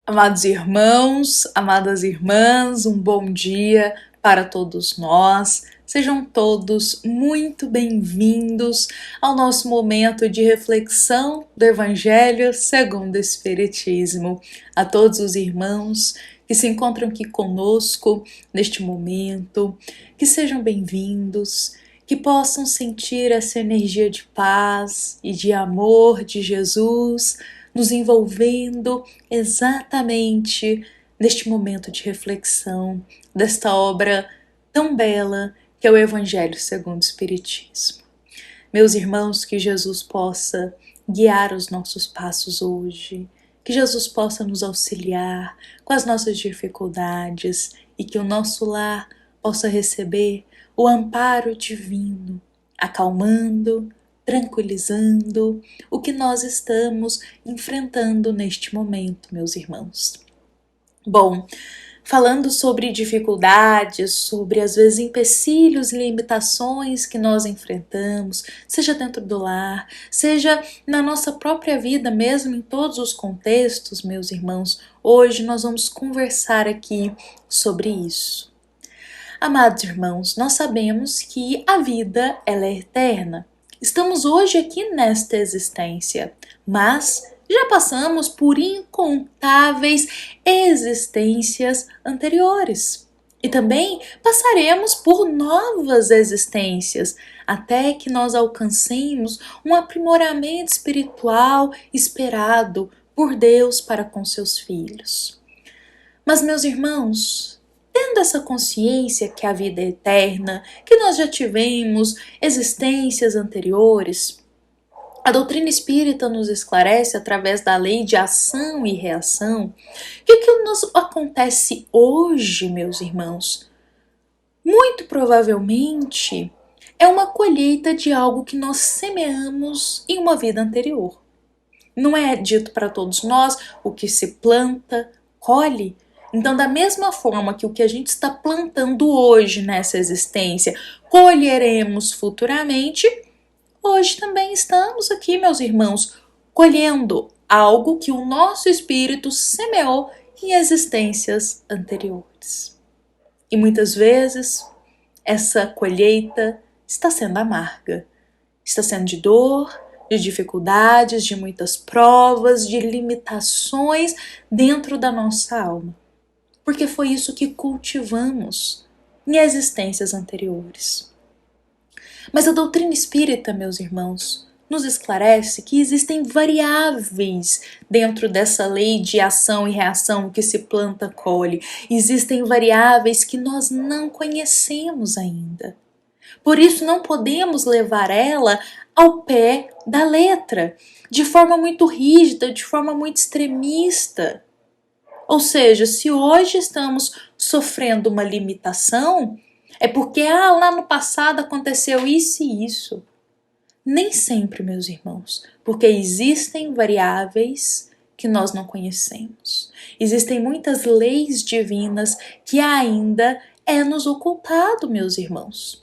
Amados irmãos, amadas irmãs, um bom dia para todos nós. Sejam todos muito bem-vindos ao nosso momento de reflexão do Evangelho segundo o Espiritismo. A todos os irmãos que se encontram aqui conosco neste momento, que sejam bem-vindos, que possam sentir essa energia de paz e de amor de Jesus nos envolvendo exatamente neste momento de reflexão desta obra tão bela que é o Evangelho segundo o Espiritismo. Meus irmãos, que Jesus possa guiar os nossos passos hoje, que Jesus possa nos auxiliar com as nossas dificuldades e que o nosso lar possa receber o amparo divino, acalmando, tranquilizando o que nós estamos enfrentando neste momento, meus irmãos. Bom, falando sobre dificuldades, sobre às vezes empecilhos e limitações que nós enfrentamos, seja dentro do lar, seja na nossa própria vida mesmo, em todos os contextos, meus irmãos, hoje nós vamos conversar aqui sobre isso. Amados irmãos, nós sabemos que a vida ela é eterna. Estamos hoje aqui nesta existência, mas já passamos por incontáveis existências anteriores. E também passaremos por novas existências, até que nós alcancemos um aprimoramento espiritual esperado por Deus para com seus filhos. Mas, meus irmãos, tendo essa consciência que a vida é eterna, que nós já tivemos existências anteriores, a doutrina espírita nos esclarece através da lei de ação e reação que o que nos acontece hoje, meus irmãos, muito provavelmente é uma colheita de algo que nós semeamos em uma vida anterior. Não é dito para todos nós o que se planta, colhe? Então, da mesma forma que o que a gente está plantando hoje nessa existência, colheremos futuramente, hoje também estamos aqui, meus irmãos, colhendo algo que o nosso espírito semeou em existências anteriores. E muitas vezes, essa colheita está sendo amarga, está sendo de dor, de dificuldades, de muitas provas, de limitações dentro da nossa alma. Porque foi isso que cultivamos em existências anteriores. Mas a doutrina espírita, meus irmãos, nos esclarece que existem variáveis dentro dessa lei de ação e reação que se planta, colhe. Existem variáveis que nós não conhecemos ainda. Por isso não podemos levar ela ao pé da letra, de forma muito rígida, de forma muito extremista. Ou seja, se hoje estamos sofrendo uma limitação, é porque lá no passado aconteceu isso e isso. Nem sempre, meus irmãos, porque existem variáveis que nós não conhecemos. Existem muitas leis divinas que ainda nos ocultado, meus irmãos.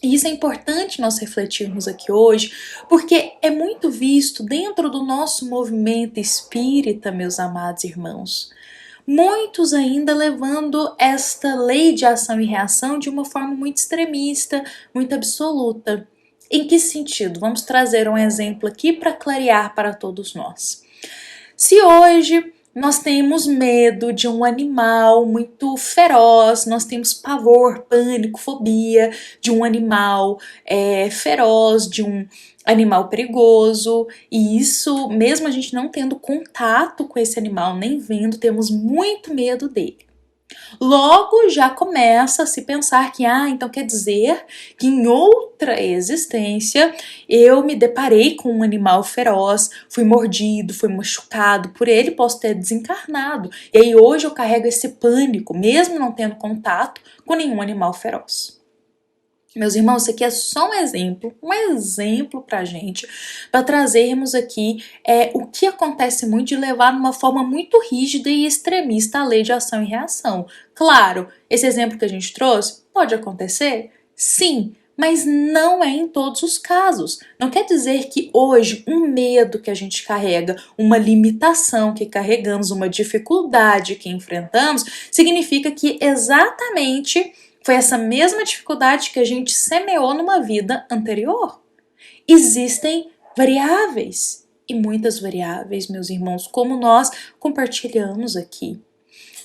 E isso é importante nós refletirmos aqui hoje, porque é muito visto dentro do nosso movimento espírita, meus amados irmãos. Muitos ainda levando esta lei de ação e reação de uma forma muito extremista, muito absoluta. Em que sentido? Vamos trazer um exemplo aqui para clarear para todos nós. Se hoje nós temos medo de um animal muito feroz, nós temos pavor, pânico, fobia de um animal feroz, de um animal perigoso, e isso, mesmo a gente não tendo contato com esse animal, nem vendo, temos muito medo dele. Logo já começa a se pensar que, então quer dizer que em outra existência eu me deparei com um animal feroz, fui mordido, fui machucado por ele, posso ter desencarnado. E aí hoje eu carrego esse pânico, mesmo não tendo contato com nenhum animal feroz. Meus irmãos, isso aqui é só um exemplo pra gente, para trazermos aqui o que acontece muito de levar de uma forma muito rígida e extremista a lei de ação e reação. Claro, esse exemplo que a gente trouxe pode acontecer? Sim, mas não é em todos os casos. Não quer dizer que hoje um medo que a gente carrega, uma limitação que carregamos, uma dificuldade que enfrentamos, significa que exatamente foi essa mesma dificuldade que a gente semeou numa vida anterior. Existem variáveis, e muitas variáveis, meus irmãos, como nós compartilhamos aqui.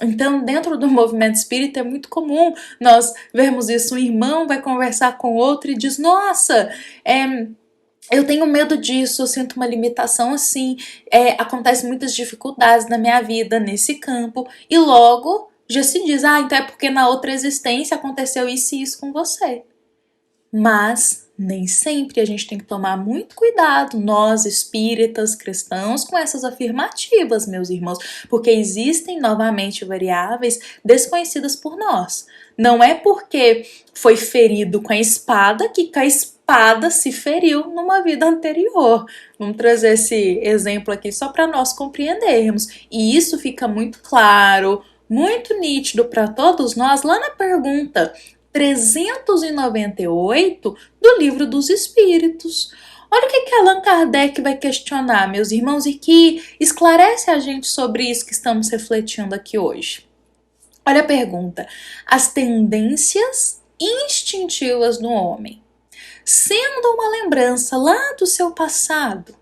Então, dentro do movimento espírita é muito comum nós vermos isso. Um irmão vai conversar com outro e diz: nossa, eu tenho medo disso, eu sinto uma limitação assim, acontecem muitas dificuldades na minha vida nesse campo, e logo já se diz: então é porque na outra existência aconteceu isso e isso com você. Mas nem sempre a gente tem que tomar muito cuidado, nós espíritas, cristãos, com essas afirmativas, meus irmãos, porque existem novamente variáveis desconhecidas por nós. Não é porque foi ferido com a espada que com a espada se feriu numa vida anterior. Vamos trazer esse exemplo aqui só para nós compreendermos. E isso fica muito claro, muito nítido para todos nós lá na pergunta 398 do Livro dos Espíritos. Olha o que Allan Kardec vai questionar, meus irmãos, e que esclarece a gente sobre isso que estamos refletindo aqui hoje. Olha a pergunta: as tendências instintivas do homem, sendo uma lembrança lá do seu passado,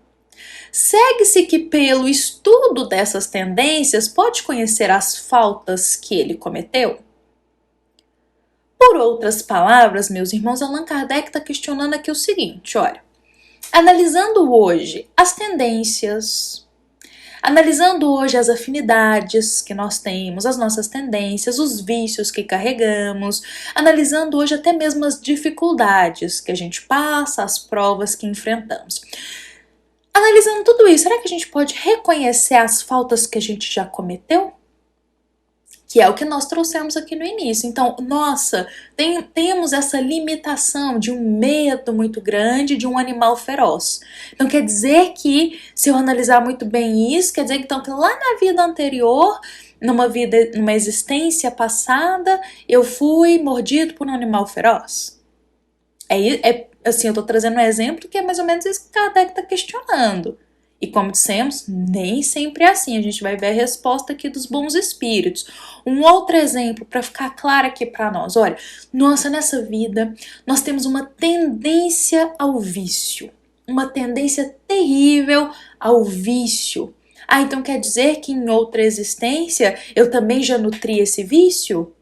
segue-se que pelo estudo dessas tendências pode conhecer as faltas que ele cometeu? Por outras palavras, meus irmãos, Allan Kardec está questionando aqui o seguinte, olha, analisando hoje as tendências, analisando hoje as afinidades que nós temos, as nossas tendências, os vícios que carregamos, analisando hoje até mesmo as dificuldades que a gente passa, as provas que enfrentamos. Analisando tudo isso, será que a gente pode reconhecer as faltas que a gente já cometeu? Que é o que nós trouxemos aqui no início. Então, nossa, temos essa limitação de um medo muito grande de um animal feroz. Então, quer dizer que, se eu analisar muito bem isso, quer dizer então, que lá na vida anterior, numa existência passada, eu fui mordido por um animal feroz? Assim, eu tô trazendo um exemplo que é mais ou menos isso que Kardec está questionando. E como dissemos, nem sempre é assim. A gente vai ver a resposta aqui dos bons espíritos. Um outro exemplo para ficar claro aqui para nós. Olha, nossa, nessa vida nós temos uma tendência ao vício. Uma tendência terrível ao vício. Então quer dizer que em outra existência eu também já nutri esse vício?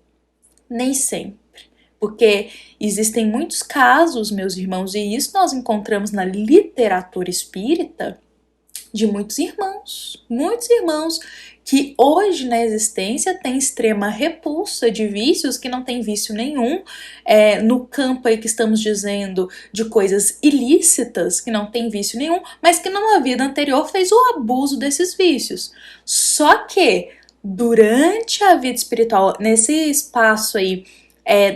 Nem sempre. Porque existem muitos casos, meus irmãos, e isso nós encontramos na literatura espírita, de muitos irmãos que hoje na existência têm extrema repulsa de vícios, que não tem vício nenhum, no campo aí que estamos dizendo de coisas ilícitas, que não tem vício nenhum, mas que numa vida anterior fez o abuso desses vícios. Só que durante a vida espiritual, nesse espaço aí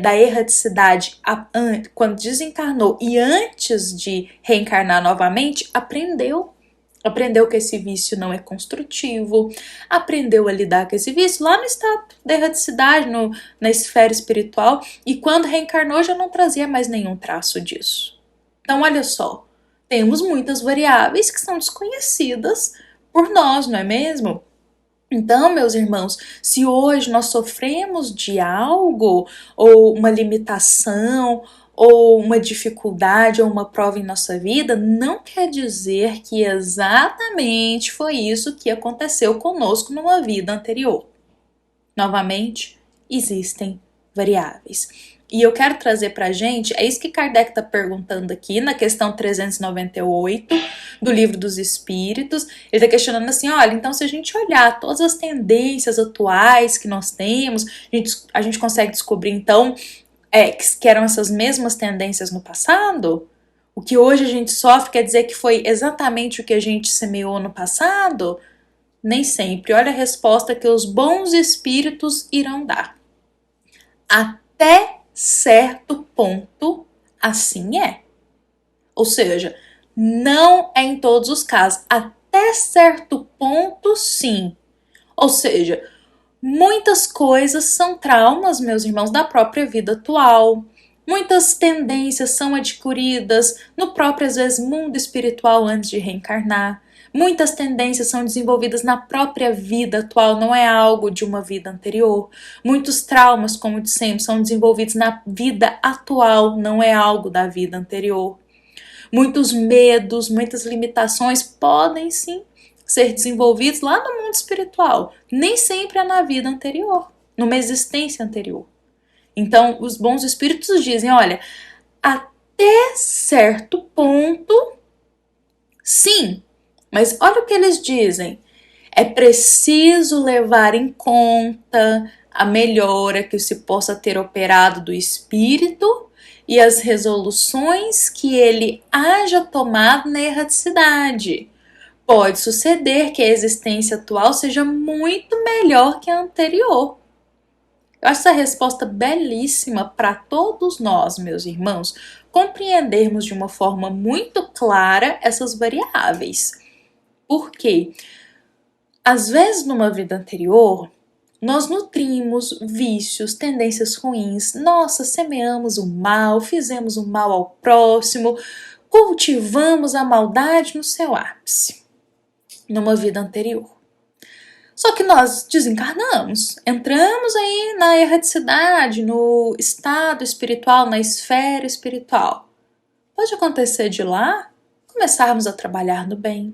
da erraticidade, quando desencarnou e antes de reencarnar novamente, aprendeu que esse vício não é construtivo, aprendeu a lidar com esse vício lá no estado da erraticidade, na esfera espiritual, e quando reencarnou já não trazia mais nenhum traço disso. Então, olha só, temos muitas variáveis que são desconhecidas por nós, não é mesmo? Então, meus irmãos, se hoje nós sofremos de algo, ou uma limitação, ou uma dificuldade ou uma prova em nossa vida, não quer dizer que exatamente foi isso que aconteceu conosco numa vida anterior. Novamente, existem variáveis. E eu quero trazer pra gente, é isso que Kardec está perguntando aqui na questão 398 do Livro dos Espíritos. Ele está questionando assim, olha, então se a gente olhar todas as tendências atuais que nós temos, a gente consegue descobrir então que eram essas mesmas tendências no passado? O que hoje a gente sofre quer dizer que foi exatamente o que a gente semeou no passado? Nem sempre. Olha a resposta que os bons espíritos irão dar. Até certo ponto, assim é. Ou seja, não é em todos os casos. Até certo ponto, sim. Ou seja, muitas coisas são traumas, meus irmãos, da própria vida atual, Muitas tendências são adquiridas no próprio, às vezes, mundo espiritual antes de reencarnar. Muitas tendências são desenvolvidas na própria vida atual, não é algo de uma vida anterior. Muitos traumas, como dissemos, são desenvolvidos na vida atual, não é algo da vida anterior. Muitos medos, muitas limitações podem sim ser desenvolvidos lá no mundo espiritual. Nem sempre é na vida anterior, numa existência anterior. Então, os bons espíritos dizem, olha, até certo ponto, sim, mas olha o que eles dizem. É preciso levar em conta a melhora que se possa ter operado do espírito e as resoluções que ele haja tomado na erraticidade. Pode suceder que a existência atual seja muito melhor que a anterior. Eu acho essa resposta belíssima para todos nós, meus irmãos, compreendermos de uma forma muito clara essas variáveis. Por quê? Às vezes, numa vida anterior, nós nutrimos vícios, tendências ruins, nossa, semeamos o mal, fizemos o mal ao próximo, cultivamos a maldade no seu ápice, numa vida anterior. Só que nós desencarnamos, entramos aí na erraticidade, no estado espiritual, na esfera espiritual. Pode acontecer de lá começarmos a trabalhar no bem,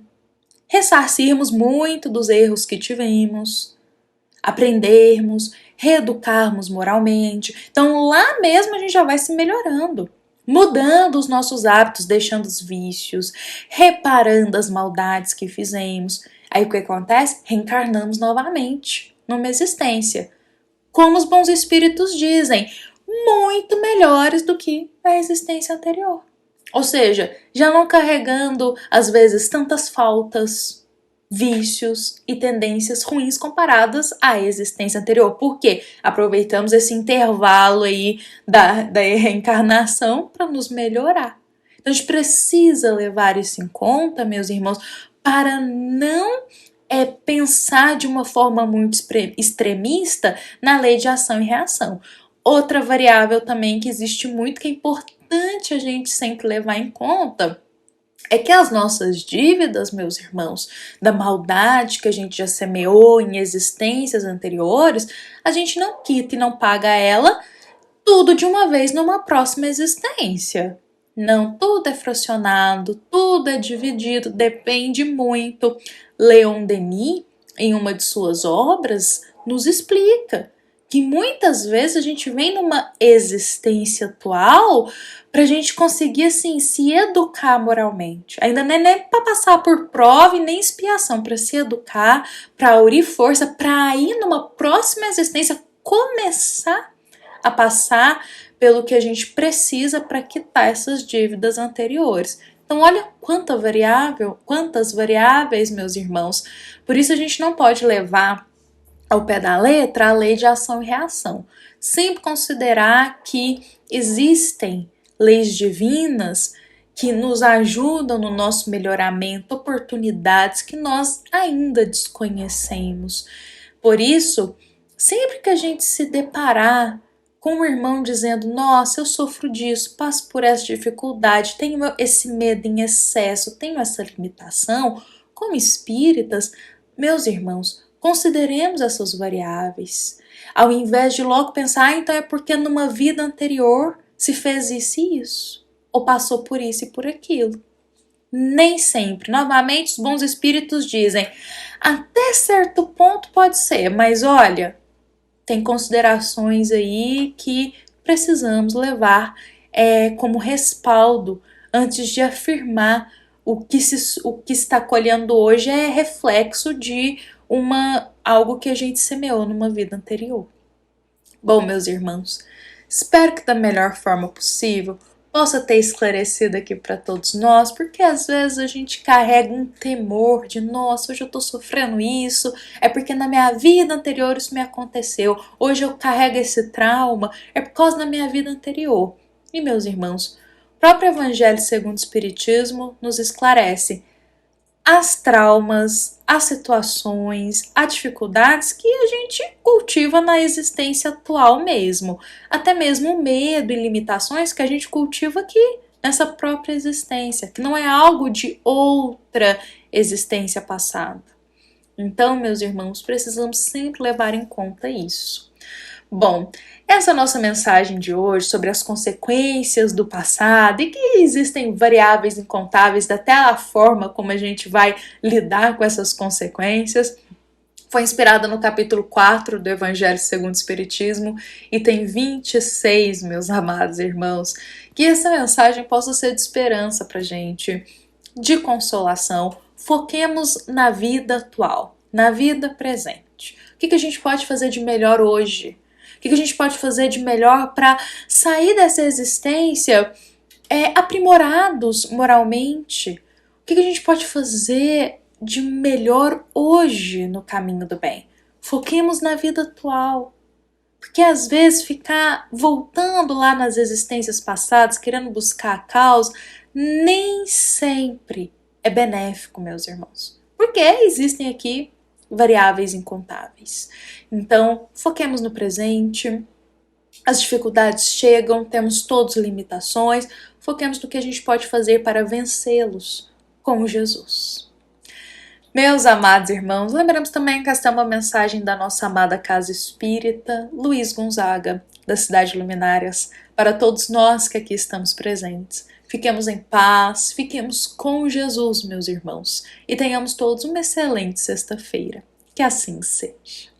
ressarcirmos muito dos erros que tivemos, aprendermos, reeducarmos moralmente. Então lá mesmo a gente já vai se melhorando, mudando os nossos hábitos, deixando os vícios, reparando as maldades que fizemos. Aí o que acontece? Reencarnamos novamente numa existência. Como os bons espíritos dizem, muito melhores do que a existência anterior. Ou seja, já não carregando, às vezes, tantas faltas, vícios e tendências ruins comparadas à existência anterior. Por quê? Aproveitamos esse intervalo aí da reencarnação para nos melhorar. Então a gente precisa levar isso em conta, meus irmãos, para não pensar de uma forma muito extremista na lei de ação e reação. Outra variável também que existe muito, que é importante a gente sempre levar em conta, é que as nossas dívidas, meus irmãos, da maldade que a gente já semeou em existências anteriores, a gente não quita e não paga ela tudo de uma vez numa próxima existência. Não, tudo é fracionado, tudo é dividido, depende muito. Leon Denis, em uma de suas obras, nos explica que muitas vezes a gente vem numa existência atual para a gente conseguir assim, se educar moralmente. Ainda não é nem para passar por prova e nem expiação, para se educar, para aurir força, para aí numa próxima existência começar a passar pelo que a gente precisa para quitar essas dívidas anteriores. Então olha quantas variáveis, meus irmãos. Por isso a gente não pode levar ao pé da letra a lei de ação e reação. Sempre considerar que existem leis divinas que nos ajudam no nosso melhoramento, oportunidades que nós ainda desconhecemos. Por isso, sempre que a gente se deparar com um irmão dizendo, nossa, eu sofro disso, passo por essa dificuldade, tenho esse medo em excesso, tenho essa limitação, como espíritas, meus irmãos, consideremos essas variáveis. Ao invés de logo pensar, então é porque numa vida anterior se fez isso e isso, ou passou por isso e por aquilo. Nem sempre. Novamente, os bons espíritos dizem, até certo ponto pode ser, mas olha, tem considerações aí que precisamos levar como respaldo antes de afirmar o que está colhendo hoje é reflexo de algo que a gente semeou numa vida anterior. Bom, meus irmãos, espero que da melhor forma possível possa ter esclarecido aqui para todos nós, porque às vezes a gente carrega um temor de, nossa, hoje eu tô sofrendo isso, é porque na minha vida anterior isso me aconteceu, hoje eu carrego esse trauma, é por causa da minha vida anterior. E meus irmãos, o próprio Evangelho segundo o Espiritismo nos esclarece, as traumas, as situações, as dificuldades que a gente cultiva na existência atual mesmo. Até mesmo o medo e limitações que a gente cultiva aqui nessa própria existência, que não é algo de outra existência passada. Então, meus irmãos, precisamos sempre levar em conta isso. Bom, essa é a nossa mensagem de hoje sobre as consequências do passado e que existem variáveis incontáveis até a forma como a gente vai lidar com essas consequências. Foi inspirada no capítulo 4 do Evangelho segundo o Espiritismo e tem 26, meus amados irmãos. Que essa mensagem possa ser de esperança pra gente, de consolação. Foquemos na vida atual, na vida presente. O que a gente pode fazer de melhor hoje? O que a gente pode fazer de melhor para sair dessa existência aprimorados moralmente? O que a gente pode fazer de melhor hoje no caminho do bem? Foquemos na vida atual. Porque às vezes ficar voltando lá nas existências passadas, querendo buscar a causa, nem sempre é benéfico, meus irmãos. Porque existem aqui variáveis incontáveis. Então, foquemos no presente. As dificuldades chegam, temos todos limitações. Foquemos no que a gente pode fazer para vencê-los com Jesus. Meus amados irmãos, lembramos também que esta é uma mensagem da nossa amada Casa Espírita Luiz Gonzaga, da Cidade Luminárias, para todos nós que aqui estamos presentes. Fiquemos em paz, fiquemos com Jesus, meus irmãos, e tenhamos todos uma excelente sexta-feira. Que assim seja.